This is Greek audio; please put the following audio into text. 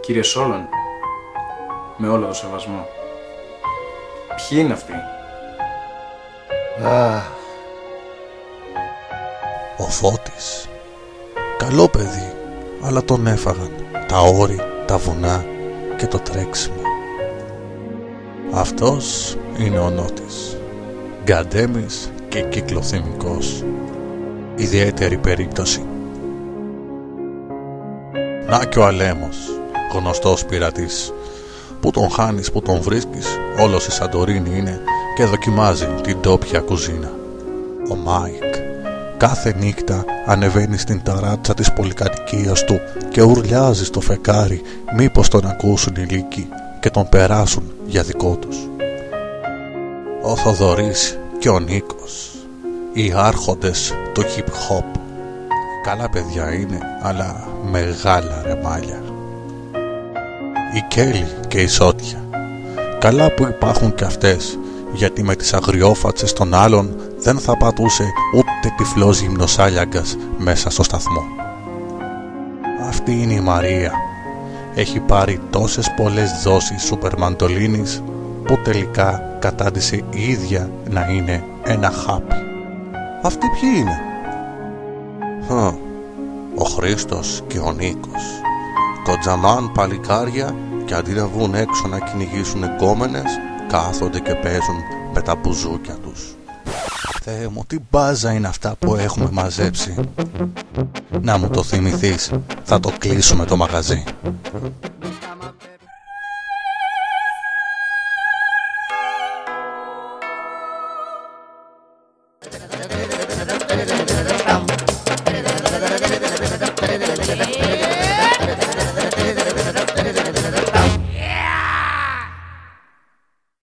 Κύριε Σόλων, με όλο το σεβασμό, ποιοι είναι αυτοί? Ο Φώτης. Καλό παιδί, αλλά τον έφαγαν τα όρη, τα βουνά και το τρέξιμο. Αυτός είναι ο Νότης, γκαντέμις και κυκλοθυμικός. Ιδιαίτερη περίπτωση. Να και ο Αλέμος, γνωστός πειρατής, που τον χάνεις, που τον βρίσκεις, όλος η Σαντορίνη είναι και δοκιμάζει την ντόπια κουζίνα. Ο Μάικ κάθε νύχτα ανεβαίνει στην ταράτσα της πολυκατοικίας του και ουρλιάζει στο φεκάρι μήπως τον ακούσουν οι λύκοι και τον περάσουν για δικό τους. Ο Θοδωρής και ο Νίκος, οι άρχοντες του hip hop. Καλά παιδιά είναι, αλλά μεγάλα ρεμάλια. Η Κέλλη και η Σότια. Καλά που υπάρχουν και αυτές, γιατί με τις αγριόφατσες των άλλων δεν θα πατούσε ούτε τυφλός γυμνοσάλιαγκας μέσα στο σταθμό. Αυτή είναι η Μαρία. Έχει πάρει τόσες πολλές δόσεις σούπερμαντολίνης που τελικά κατάντησε η ίδια να είναι ένα χάπι. Αυτοί ποιοι είναι? Ο Χρήστος και ο Νίκος. Κοντζαμάν παλικάρια και αντί να βγουν έξω να κυνηγήσουν εγκόμενες, κάθονται και παίζουν με τα μπουζούκια τους. Θεέ μου, τι μπάζα είναι αυτά που έχουμε μαζέψει. Να μου το θυμηθείς, θα το κλείσουμε το μαγαζί.